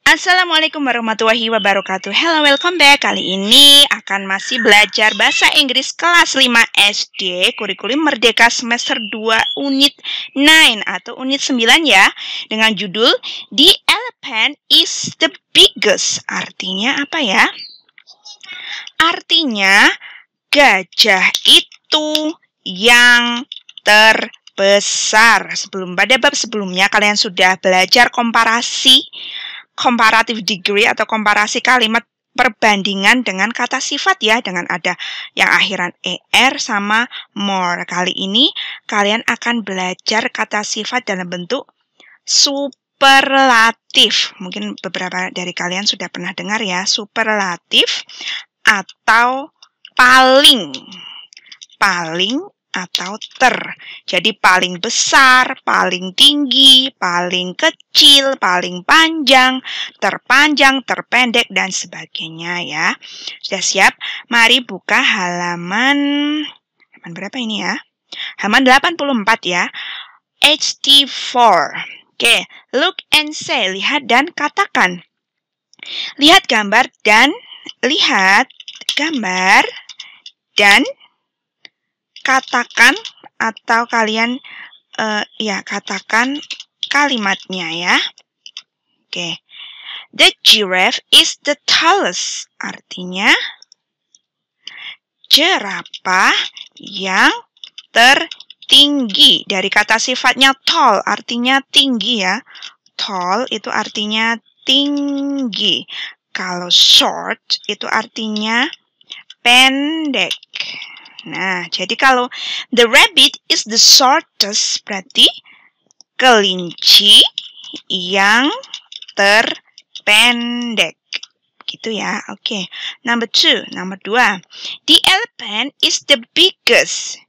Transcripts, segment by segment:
Assalamualaikum warahmatullahi wabarakatuh. Hello, welcome back. Kali ini akan masih belajar bahasa Inggris kelas 5 SD, kurikulum Merdeka semester 2 unit 9 atau unit 9 ya, dengan judul The Elephant is the Biggest. Artinya apa ya? Artinya gajah itu yang terbesar. Pada bab sebelumnya kalian sudah belajar comparative degree atau komparasi kalimat perbandingan dengan kata sifat ya, dengan ada yang akhiran er sama more. Kali ini kalian akan belajar kata sifat dalam bentuk superlatif. Mungkin beberapa dari kalian sudah pernah dengar ya, superlatif atau paling atau Jadi paling besar, paling tinggi, paling kecil, paling panjang, terpendek, dan sebagainya ya. Sudah siap? Mari buka halaman berapa ini ya? Halaman 84 ya. HT4. Oke, look and say, lihat dan katakan. Lihat gambar dan katakan atau kalian katakan kalimatnya ya. Oke. The giraffe is the tallest. Artinya jerapah yang tertinggi. Dari kata sifatnya tall artinya tinggi ya. Tall itu artinya tinggi. Kalau short itu artinya pendek. Nah, jadi kalau the rabbit is the shortest, berarti kelinci yang terpendek. Gitu ya. Oke. Nomor 2. The elephant is the biggest.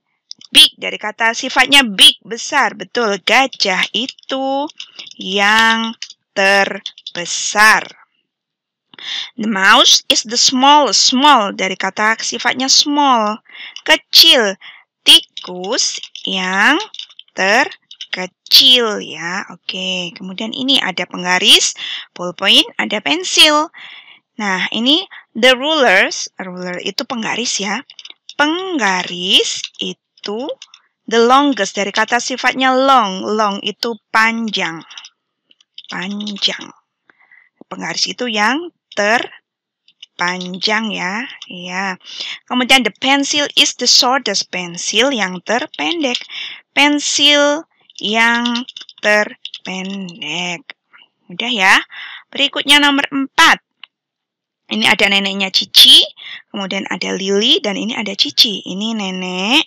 Big dari kata sifatnya big, besar. Betul, gajah itu yang terbesar. The mouse is the smallest. Small dari kata sifatnya small, kecil. Tikus yang terkecil ya. Oke, kemudian ini ada penggaris, ballpoint, ada pensil. Nah, ini the rulers. Ruler itu penggaris ya. Penggaris itu the longest dari kata sifatnya long. Long itu panjang. Penggaris itu yang terpanjang ya. Iya. Kemudian the pencil is the shortest. Pensil yang terpendek. Pensil yang terpendek. Udah ya. Berikutnya nomor 4. Ini ada neneknya Cici. Kemudian ada Lily. Dan ini ada Cici. Ini nenek.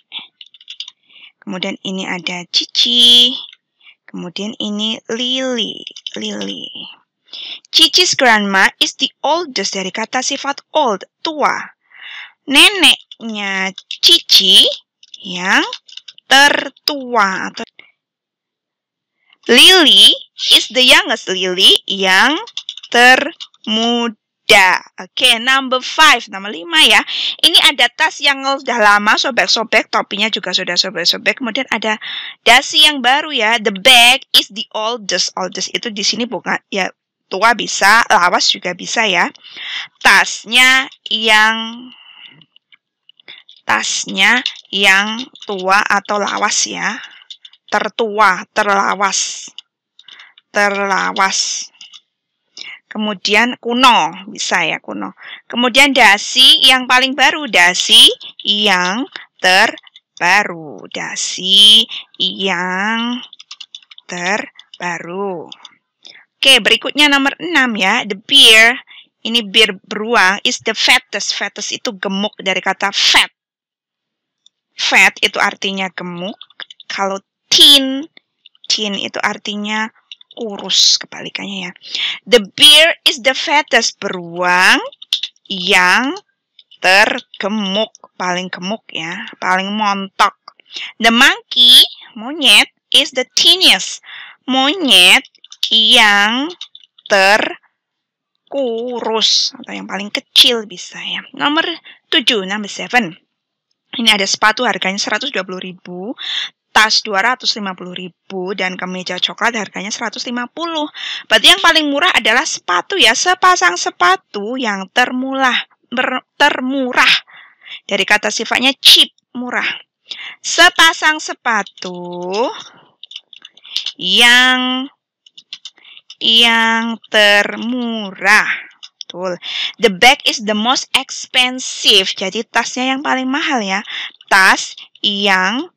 Kemudian ini ada Cici. Kemudian ini Lily. Cici's grandma is the oldest dari kata sifat old, tua. Neneknya Cici yang tertua atau Lily is the youngest. Lily yang termuda. Oke, number 5, nomor 5 ya. Ini ada tas yang sudah lama sobek-sobek, topinya juga sudah sobek-sobek. Kemudian ada dasi yang baru ya. The bag is the oldest. Oldest itu di sini bukan ya, tua bisa, lawas juga bisa ya. Tasnya yang tua atau lawas ya. Tertua, terlawas. Kemudian kuno, bisa ya kuno. Kemudian dasi yang paling baru, dasi yang terbaru. Oke, berikutnya nomor 6 ya. The bear, ini bear beruang, is the fattest. Fattest itu gemuk dari kata fat. Fat itu artinya gemuk. Kalau thin itu artinya kurus, kebalikannya ya. The bear is the fattest. Beruang yang tergemuk, paling gemuk ya, paling montok. The monkey, monyet, is the thinnest. Monyet yang terkurus atau yang paling kecil bisa ya. Nomor 7, number 7. Ini ada sepatu harganya 120.000. tas 250.000 dan kemeja coklat harganya 150. Berarti yang paling murah adalah sepatu ya, sepasang sepatu yang termurah. Dari kata sifatnya cheap, murah. Sepasang sepatu yang termurah. Betul. The bag is the most expensive. Jadi tasnya yang paling mahal ya. Tas yang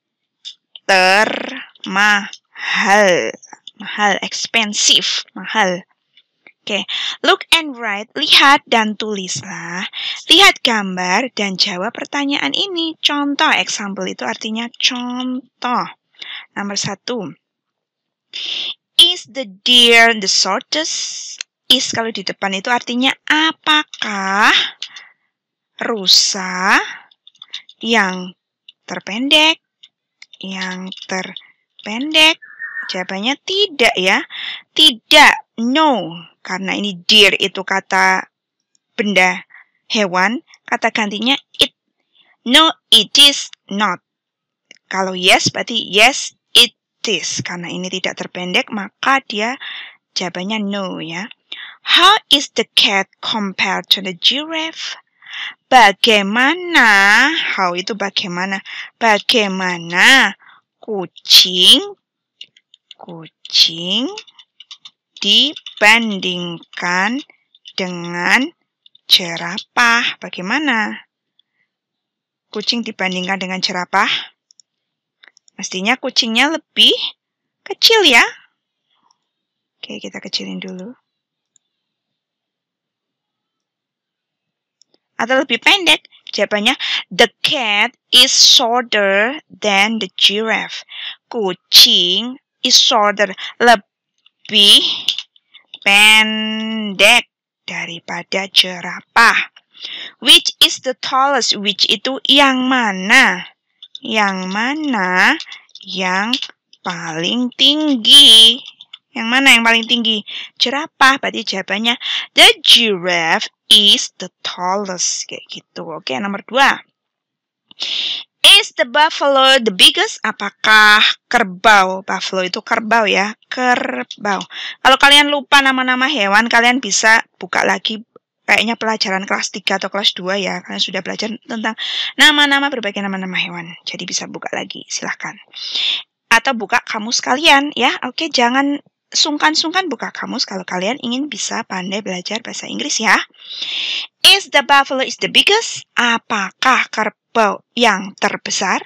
termahal. Mahal, expensive, mahal. Oke, look and write. Lihat dan tulislah. Lihat gambar dan jawab pertanyaan ini. Contoh, example itu artinya contoh. Nomor 1. Is the deer the shortest? Is kalau di depan itu artinya apakah rusa yang terpendek? Yang terpendek? Jawabannya tidak ya. Tidak, no. Karena ini deer itu kata benda hewan, kata gantinya it. No, it is not. Kalau yes berarti yes, it is. Karena ini tidak terpendek, maka dia jawabannya no ya. How is the cat compared to the giraffe? Bagaimana? How itu bagaimana? Bagaimana kucing dibandingkan dengan jerapah? Bagaimana kucing dibandingkan dengan jerapah? Mestinya kucingnya lebih kecil ya. Oke, kita kecilin dulu. Atau lebih pendek? Jawabannya, the cat is shorter than the giraffe. Kucing is shorter, lebih pendek daripada jerapah. Which is the tallest? Which itu yang mana? Yang mana yang paling tinggi? Yang mana yang paling tinggi? Jerapah. Berarti jawabannya the giraffe is the tallest. Kayak gitu. Oke, nomor 2. Is the buffalo the biggest? Apakah kerbau? Buffalo itu kerbau ya. Kerbau. Kalau kalian lupa nama-nama hewan, kalian bisa buka lagi. Kayaknya pelajaran kelas 3 atau kelas 2 ya. Kalian sudah belajar tentang nama-nama, berbagai nama-nama hewan. Jadi bisa buka lagi. Silahkan. Atau buka kamus kalian ya. Oke, jangan sungkan-sungkan buka kamus kalau kalian ingin bisa pandai belajar bahasa Inggris ya. Is the buffalo is the biggest? Apakah kerbau yang terbesar?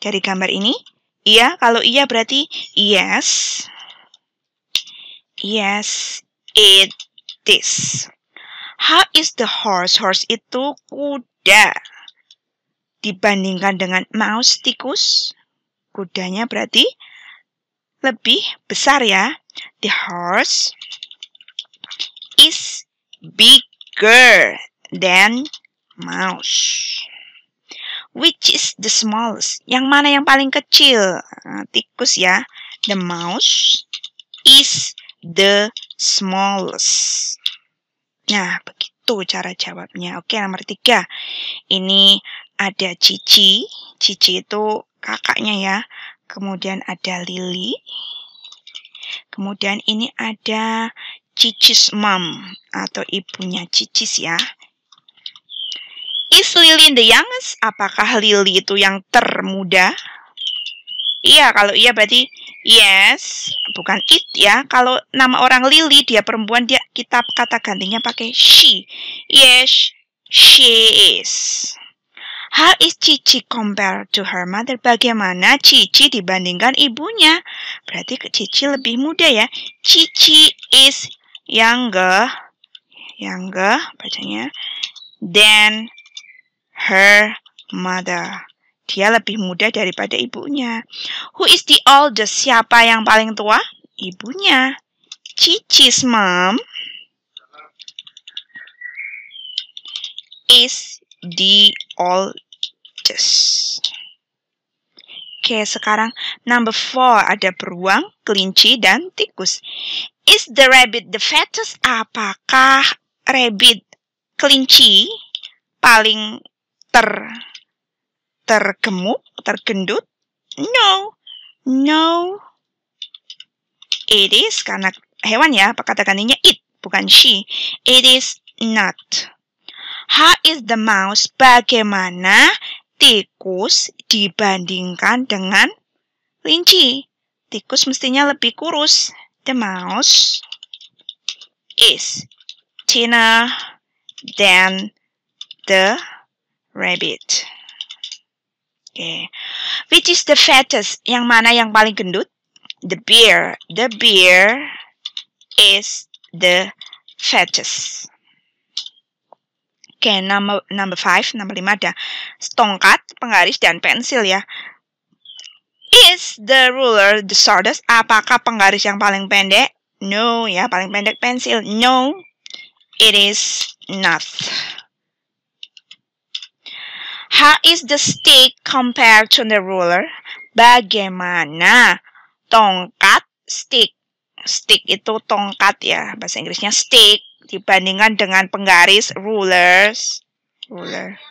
Dari gambar ini, iya. Kalau iya berarti yes. Yes, it is. How is the horse? Horse itu kuda. Dibandingkan dengan mouse, tikus, kudanya berarti lebih besar ya. The horse is bigger than mouse. Which is the smallest? Yang mana yang paling kecil? Tikus ya. The mouse is the smallest. Nah, begitu cara jawabnya. Oke, nomor 3. Ini ada Cici. Cici itu kakaknya ya. Kemudian ada Lily. Kemudian ini ada Cici's mom atau ibunya Cicis ya. Is Lily the youngest? Apakah Lily itu yang termuda? Iya, kalau iya berarti yes, bukan it ya. Kalau nama orang Lily, dia perempuan, kita kata gantinya pakai she. Yes, she is. How is Cici compared to her mother? Bagaimana Cici dibandingkan ibunya? Berarti Cici lebih muda ya. Cici is younger, bacanya, than her mother. Dia lebih muda daripada ibunya. Who is the oldest? Siapa yang paling tua? Ibunya. Cici's mom is the oldest. Oke, sekarang number 4. Ada beruang, kelinci, dan tikus. Is the rabbit the fattest? Apakah rabbit, kelinci, paling tergemuk, tergendut? No. No, it is. Karena hewan ya, kata gantinya it, bukan she. It is not. How is the mouse? Bagaimana tikus dibandingkan dengan kelinci? Tikus mestinya lebih kurus. The mouse is thinner than the rabbit. Okay. Which is the fattest? Yang mana yang paling gendut? The bear. The bear is the fattest. Okay, number 5, nomor 5 ada tongkat, penggaris, dan pensil ya. Is the ruler the shortest? Apakah penggaris yang paling pendek? No, ya, paling pendek pensil. No, it is not. How is the stick compared to the ruler? Bagaimana tongkat stick? Stick itu tongkat ya, bahasa Inggrisnya stick, dibandingkan dengan penggaris rulers. Ruler.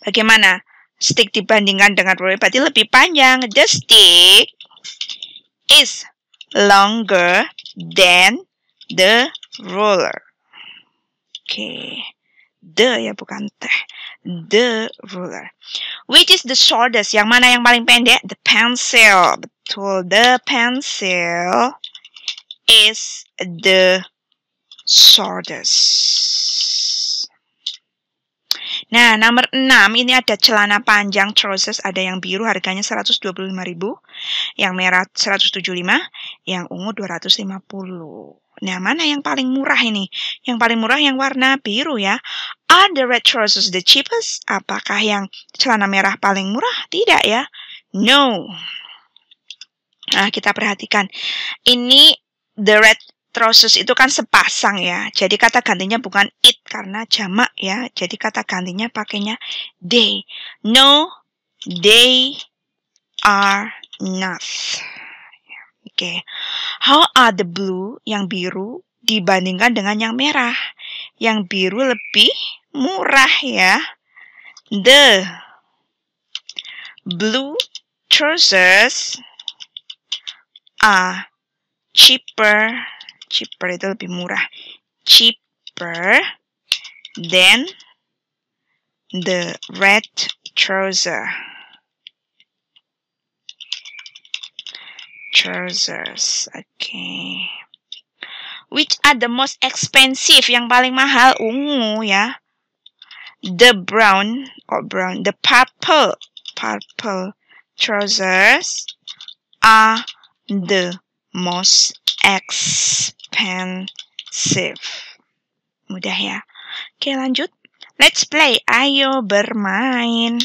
Bagaimana stick dibandingkan dengan ruler? Berarti lebih panjang. The stick is longer than the ruler. Okay. The ya, bukan teh. The ruler. Which is the shortest? Yang mana yang paling pendek? The pencil. Betul. The pencil is the shortest. Nah, nomor 6 ini ada celana panjang trousers, ada yang biru harganya 125.000, yang merah 175, yang ungu 250. Nah, mana yang paling murah ini? Yang paling murah yang warna biru ya. Are the red trousers the cheapest? Apakah yang celana merah paling murah? Tidak ya. No. Nah, kita perhatikan. Ini the red trousers itu kan sepasang ya. Jadi kata gantinya bukan it karena jamak ya. Jadi kata gantinya pakainya they. No, they are not. Oke. How are the blue, yang biru, dibandingkan dengan yang merah? Yang biru lebih murah ya. The blue trousers are cheaper. Cheaper itu lebih murah. Cheaper than the red trouser. Trousers. Okay. Which are the most expensive? Yang paling mahal ungu ya. The brown, the purple trousers are the most expensive. Mudah ya. Oke, lanjut. Let's play. Ayo bermain.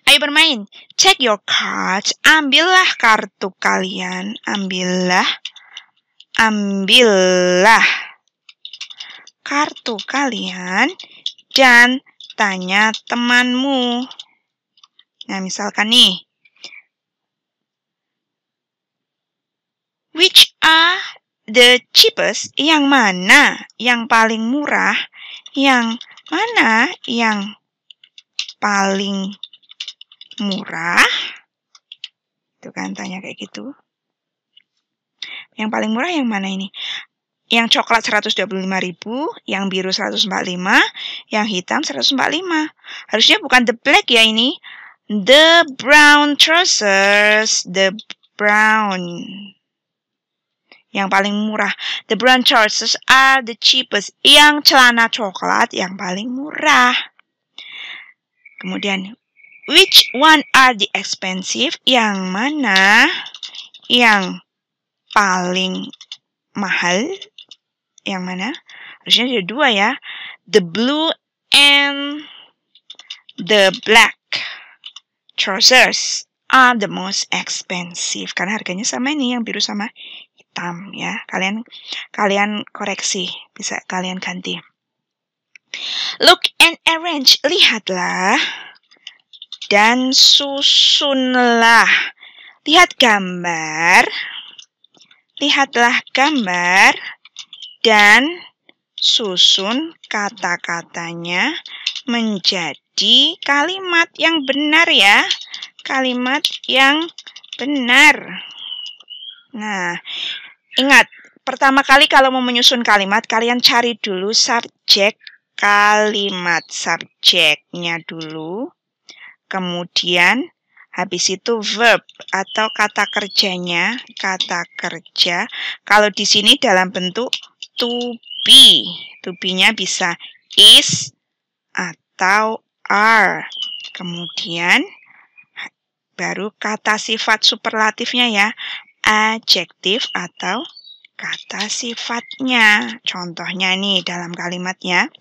Ayo bermain. Take your cards. Ambillah kartu kalian. Ambillah kartu kalian dan tanya temanmu. Nah, misalkan nih. Which are the cheapest? Yang mana yang paling murah? Yang mana yang paling murah? Itu kan tanya kayak gitu. Yang paling murah yang mana ini? Yang coklat 125.000, yang biru 145, yang hitam 145. Harusnya bukan the black ya ini. The brown trousers, the brown. Yang paling murah. The brown trousers are the cheapest. Yang celana coklat yang paling murah. Kemudian, which one are the expensive? Yang mana yang paling mahal? Yang mana? Harusnya ada dua ya. The blue and the black trousers are the most expensive. Karena harganya sama ini, yang biru sama hitam ya. Kalian koreksi, bisa kalian ganti. Look and arrange. Lihatlah dan susunlah. Lihat gambar. Lihatlah gambar dan susun kata-katanya menjadi kalimat yang benar ya. kalimat yang benar. Nah, ingat, pertama kali kalau mau menyusun kalimat, kalian cari dulu subjek kalimat. Subjeknya dulu. Kemudian, habis itu verb atau kata kerjanya. Kata kerja. Kalau di sini dalam bentuk to be. To be-nya bisa is atau are. Kemudian, baru kata sifat superlatifnya ya. Adjektif atau kata sifatnya. Contohnya nih dalam kalimatnya.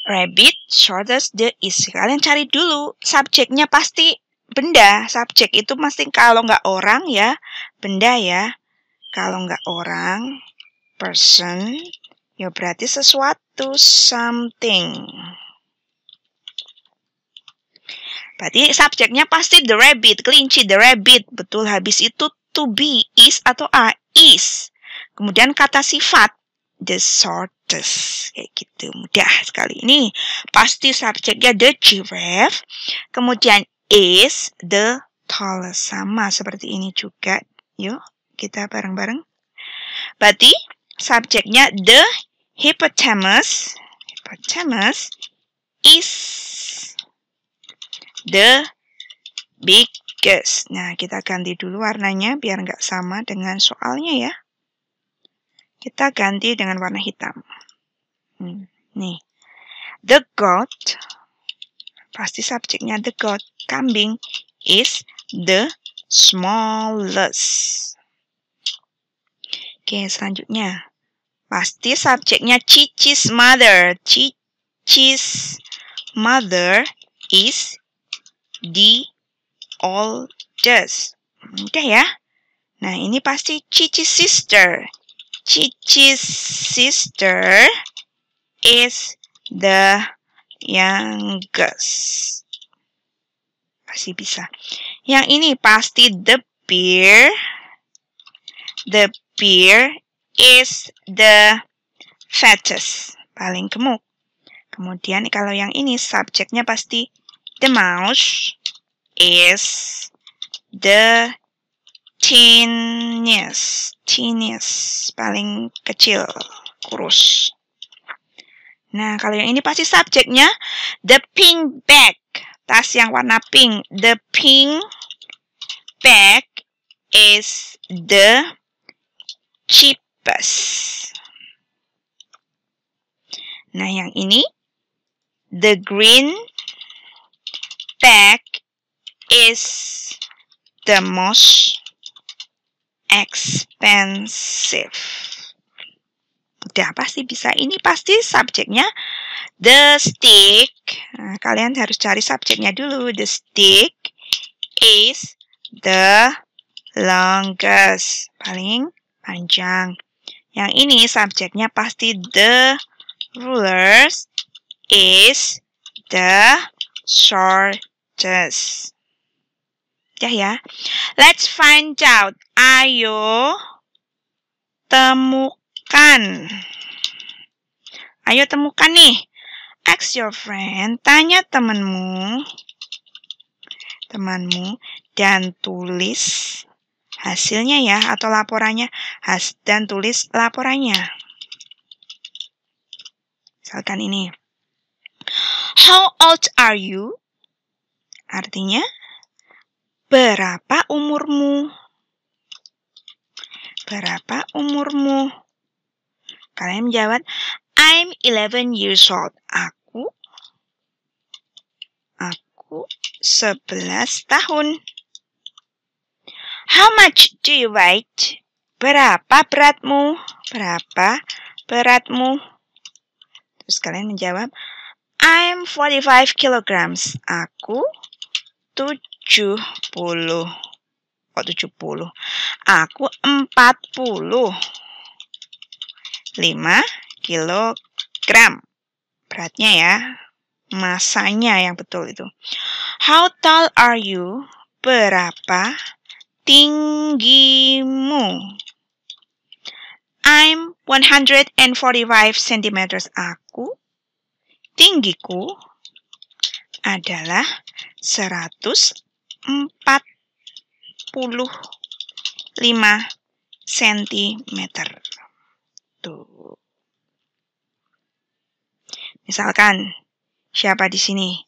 Rabbit shortest the is. Kalian cari dulu. Subjeknya pasti benda. Subjek itu pasti kalau nggak orang ya, benda ya. Kalau nggak orang, person, ya berarti sesuatu, something. Berarti subjeknya pasti the rabbit, kelinci, the rabbit. Betul, habis itu to be, is atau are, is. Kemudian kata sifat, the shortest. Kayak gitu, mudah sekali. Ini pasti subjeknya the giraffe. Kemudian is the tallest. Sama seperti ini juga. Yuk, kita bareng-bareng. Berarti subjeknya the hippopotamus. Hippopotamus is the biggest. Nah, kita ganti dulu warnanya biar nggak sama dengan soalnya ya. Kita ganti dengan warna hitam. Nih. The goat. Pasti subjeknya the goat. Kambing is the smallest. Oke, selanjutnya. Pasti subjeknya Cici's mother. Cici's mother is the oldest. Mudah ya. Nah, ini pasti Cici's sister. Cici's sister is the youngest. Pasti bisa. Yang ini pasti the bear. The bear is the fattest. Paling gemuk. Kemudian kalau yang ini subjeknya pasti the mouse is the teeniest. Teeniest. Paling kecil. Kurus. Nah, kalau yang ini pasti subjeknya the pink bag. Tas yang warna pink. The pink bag is the cheapest. Nah, yang ini the green bag is the most expensive. Udah pasti bisa. Ini pasti subjeknya the stick. Nah, kalian harus cari subjeknya dulu. The stick is the longest. Paling panjang. Yang ini subjeknya pasti the rulers is the shortest. Ya. Let's find out. Ayo temukan. Ayo temukan nih. Ask your friend. Tanya temanmu. Dan tulis hasilnya ya. Atau laporannya. Dan tulis laporannya. Misalkan ini. How old are you? Artinya, berapa umurmu? Berapa umurmu? Kalian menjawab, I'm 11 years old. Aku 11 tahun. How much do you weigh? Berapa beratmu? Berapa beratmu? Terus kalian menjawab, I'm 45 kilograms. Aku 70. Kok 70? Aku 45 kilogram. Beratnya ya. Masanya yang betul itu. How tall are you? Berapa tinggimu? I'm 145 centimeters. Tinggiku adalah 145 cm. Tuh. Misalkan, siapa di sini?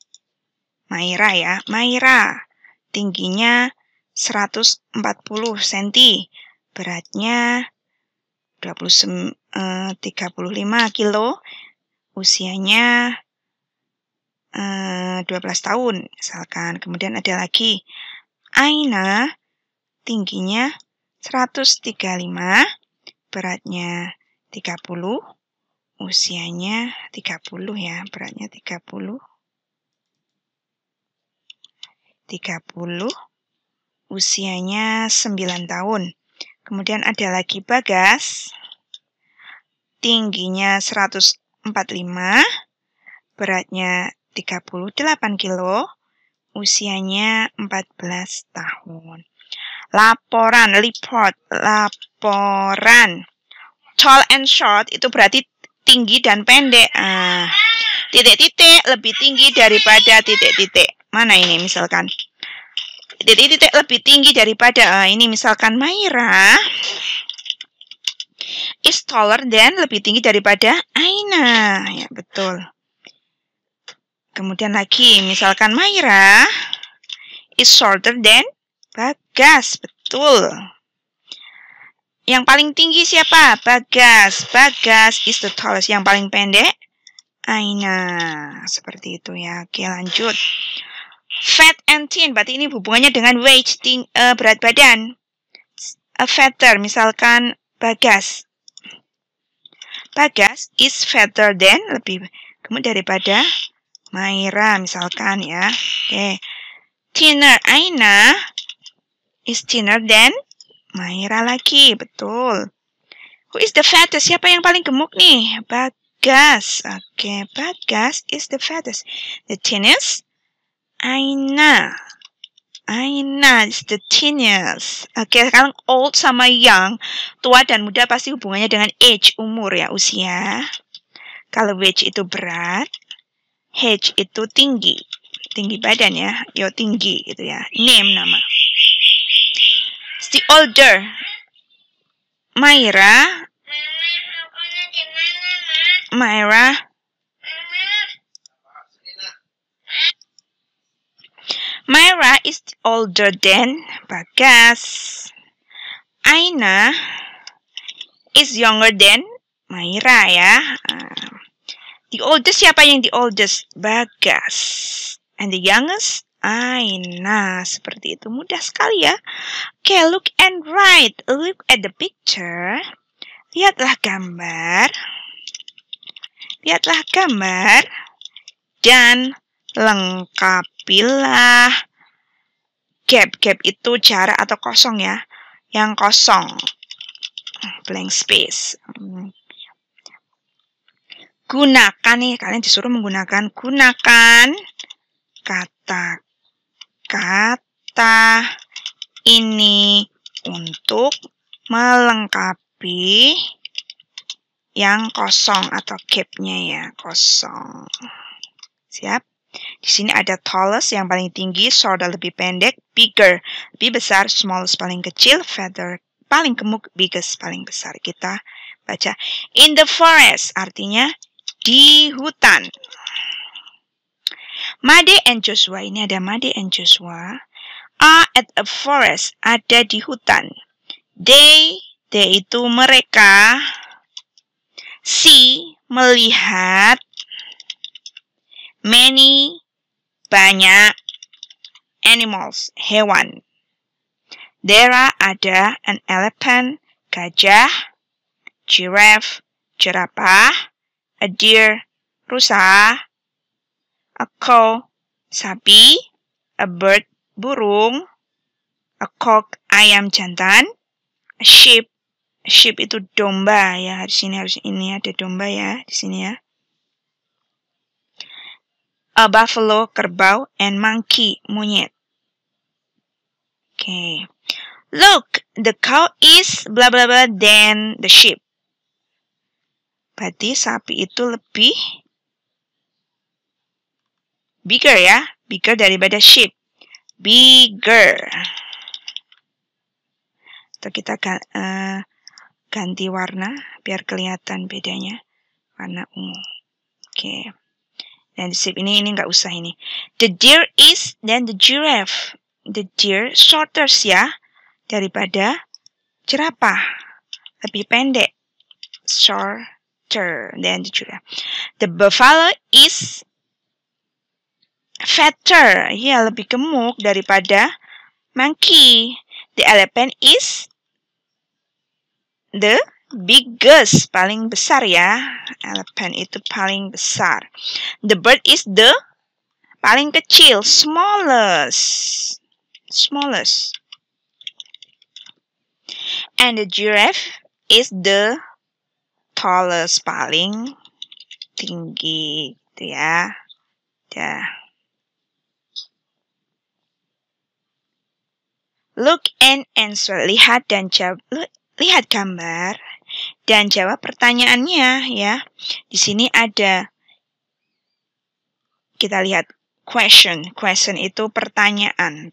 Maira ya. Maira, tingginya 140 cm. Beratnya 35 kilo. Usianya 12 tahun. Misalkan. Kemudian ada lagi. Aina, tingginya 135, beratnya 30, usianya 30 ya, beratnya 30, usianya 9 tahun. Kemudian ada lagi Bagas, tingginya 145, beratnya 38 kilo, usianya 14 tahun. Laporan, report, laporan. Tall and short itu berarti tinggi dan pendek. Titik-titik lebih tinggi daripada titik-titik. Mana ini misalkan? Titik-titik lebih tinggi daripada, ini misalkan Maira is taller than, lebih tinggi daripada Aina. Ya, betul. Kemudian lagi, misalkan Maira is shorter than Bagas, betul. Yang paling tinggi siapa? Bagas. Bagas is the tallest. Yang paling pendek? Aina. Seperti itu ya. Oke, lanjut. Fat and thin. Berarti ini hubungannya dengan weight, berat badan. Fatter. Misalkan Bagas. Bagas is fatter than, lebih gemuk daripada Maira. Misalkan ya. Oke. Thinner. Aina is thinner than Maira lagi, betul. Who is the fattest? Siapa yang paling gemuk nih? Bagas. Oke, Bagas is the fattest. The thinnest? Aina. Aina is the thinnest. Oke, sekarang old sama young, tua dan muda pasti hubungannya dengan age, umur ya, usia. Kalau age itu berat, age itu tinggi. Tinggi badan ya, yo tinggi gitu ya. Name, nama. The older. Maira. Maira is older than Bagas. Aina is younger than Maira ya. The oldest, siapa yang the oldest? Bagas. And the youngest? Aina. Seperti itu, mudah sekali ya. Oke, look and write. Look at the picture. Lihatlah gambar. Lihatlah gambar. Dan lengkapilah gap. Gap itu jarak atau kosong ya. Yang kosong. Blank space. Gunakan nih. Kalian disuruh menggunakan. Gunakan kata-kata ini untuk melengkapi yang kosong atau gap-nya ya, kosong. Siap? Di sini ada tallest yang paling tinggi, shorter lebih pendek, bigger lebih besar, smallest paling kecil, fatter paling gemuk, biggest paling besar. Kita baca in the forest, artinya di hutan. Made and Joshua, ini ada Made and Joshua, are at a forest, ada di hutan. They itu mereka, see, melihat, many, banyak, animals, hewan. There ada an elephant, gajah, giraffe, jerapah, a deer, rusa, a cow, sapi, a bird, burung, a cock, ayam jantan, a sheep itu domba ya. Di sini harus ini ada domba ya, di sini ya. A buffalo, kerbau, and monkey, monyet. Okay. Look, the cow is blah blah blah than the sheep. Berarti sapi itu lebih Bigger ya. Bigger daripada sheep. Bigger. Atau kita ganti warna biar kelihatan bedanya. Warna ungu. Oke. Dan sheep ini nggak usah ini. The deer is, then the giraffe. The deer shorter ya daripada jerapah. Lebih pendek. Shorter than the giraffe. The buffalo is fatter. Ya, lebih gemuk daripada monkey. The elephant is the biggest. Paling besar ya. Elephant itu paling besar. The bird is the paling kecil. Smallest. Smallest. And the giraffe is the tallest. Paling tinggi. Gitu ya. Dah. Look and answer. Lihat dan jawab. Lihat gambar dan jawab pertanyaannya ya. Di sini ada, kita lihat question. Question itu pertanyaan.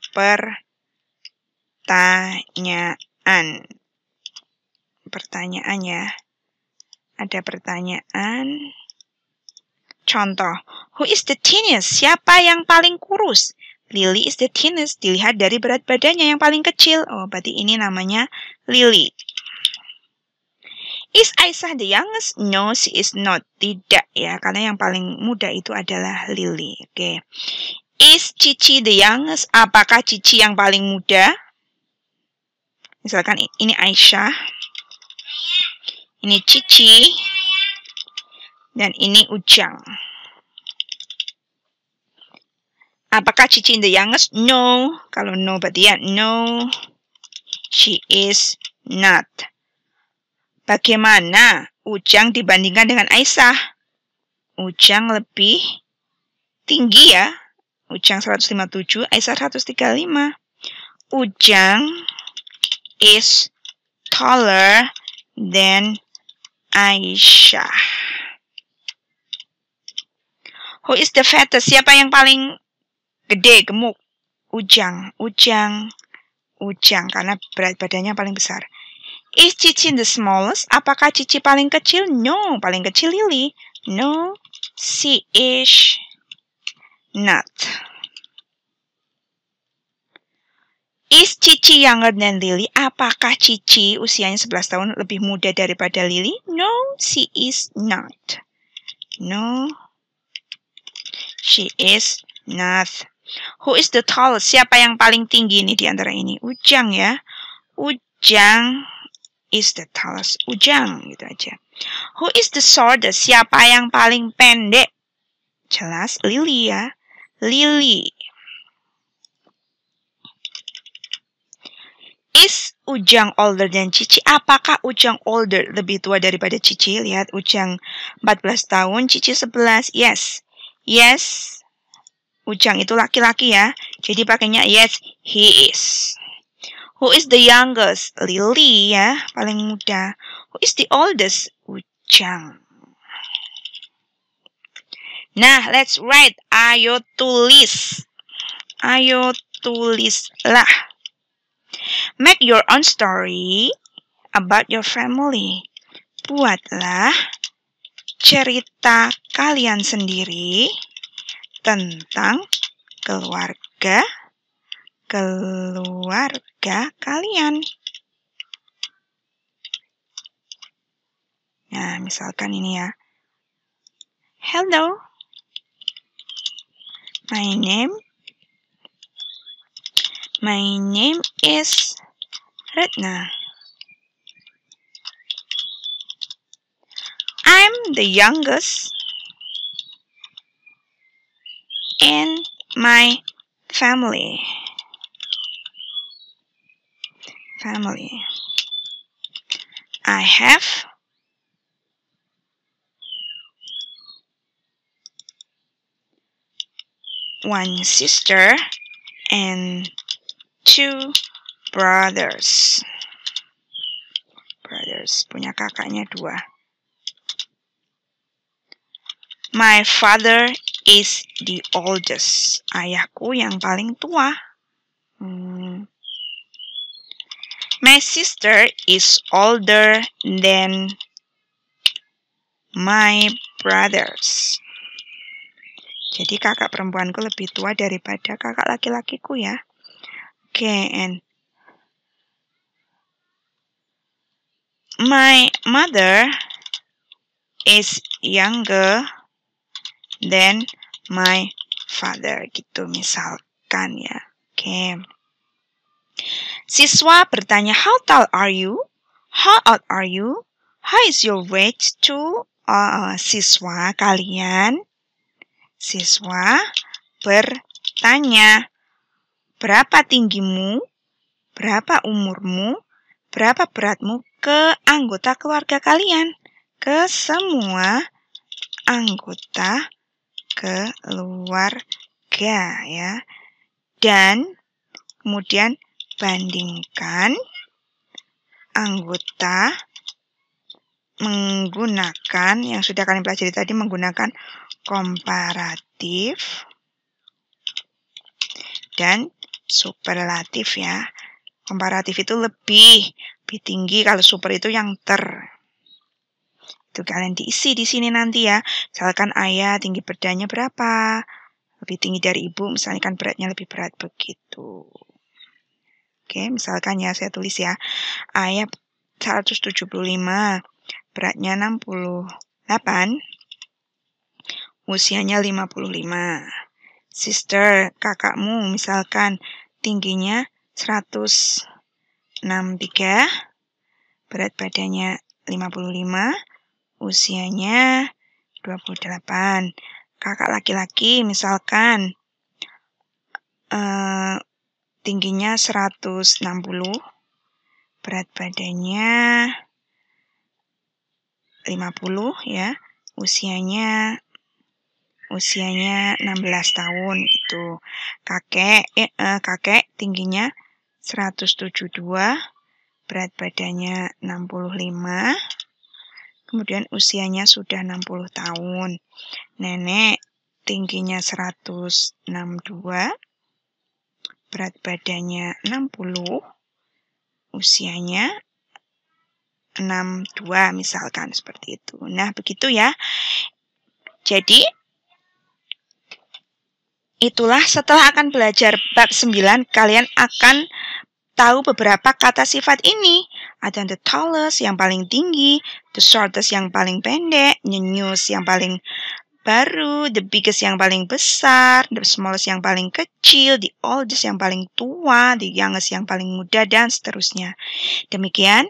Pertanyaan ya. Ada pertanyaan. Contoh. Who is the thinnest? Siapa yang paling kurus? Lily is the thinnest. Dilihat dari berat badannya yang paling kecil. Oh, berarti ini namanya Lily. Is Aisyah the youngest? No, she is not. Tidak ya, karena yang paling muda itu adalah Lily. Oke. Is Cici the youngest? Apakah Cici yang paling muda? Misalkan ini Aisyah. Ini Cici. Dan ini Ujang. Apakah Cici the youngest? No. Kalau no berarti ya no. She is not. Bagaimana Ujang dibandingkan dengan Aisyah? Ujang lebih tinggi ya. Ujang 157, Aisyah 135. Ujang is taller than Aisyah. Who is the fattest? Siapa yang paling gede, gemuk? Ujang. Karena berat badannya paling besar. Is Cici the smallest? Apakah Cici paling kecil? No, paling kecil Lily. No, she is not. Is Cici younger than Lily? Apakah Cici usianya 11 tahun lebih muda daripada Lily? No, she is not. No, she is not. Who is the tallest? Siapa yang paling tinggi nih di antara ini? Ujang ya. Ujang is the tallest. Ujang gitu aja. Who is the shortest? Siapa yang paling pendek? Jelas Lily ya. Lily. Is Ujang older than Cici? Apakah Ujang older, lebih tua daripada Cici? Lihat Ujang 14 tahun, Cici 11. Yes. Yes. Ujang itu laki-laki ya. Jadi pakainya yes, he is. Who is the youngest? Lily ya, paling muda. Who is the oldest? Ujang. Nah, let's write. Ayo tulis. Ayo tulislah. Make your own story about your family. Buatlah cerita kalian sendiri tentang keluarga kalian. Nah, misalkan ini ya. Hello. My name is Retna. I'm the youngest in my family. I have one sister and 2 brothers. Punya kakaknya 2. My father is the oldest. Ayahku yang paling tua. My sister is older than my brothers. Jadi kakak perempuanku lebih tua daripada kakak laki-lakiku ya. Okay, and my mother is younger than my father. Gitu misalkan ya. Okay. Siswa bertanya, how tall are you? How old are you? How is your weight too? Siswa bertanya, berapa tinggimu, berapa umurmu, berapa beratmu ke anggota keluarga kalian, ke semua anggota keluarga ya. Dan kemudian bandingkan anggota menggunakan yang sudah kalian pelajari tadi, menggunakan komparatif dan superlatif ya. Komparatif itu lebih tinggi, kalau super itu yang Itu kalian diisi di sini nanti ya. Misalkan ayah tinggi badannya berapa? Lebih tinggi dari ibu, misalnya kan beratnya lebih berat begitu. Oke, misalkan ya saya tulis ya. Ayah 175, beratnya 68, usianya 55. Sister, kakakmu misalkan tingginya 163, berat badannya 55, usianya 28. Kakak laki-laki misalkan tingginya 160, berat badannya 50 ya, usianya 16 tahun gitu. Kakek tingginya 172, berat badannya 65, kemudian usianya sudah 60 tahun. Nenek tingginya 162, berat badannya 60, usianya 62 misalkan seperti itu. Nah, begitu ya. Jadi itulah setelah akan belajar bab 9, kalian akan tahu beberapa kata sifat ini. Ada the tallest yang paling tinggi, the shortest yang paling pendek, the newest yang paling baru, the biggest yang paling besar, the smallest yang paling kecil, the oldest yang paling tua, the youngest yang paling muda, dan seterusnya. Demikian,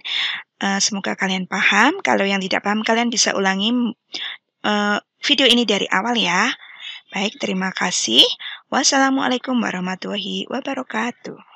semoga kalian paham. Kalau yang tidak paham, kalian bisa ulangi video ini dari awal ya. Baik, terima kasih. Wassalamualaikum warahmatullahi wabarakatuh.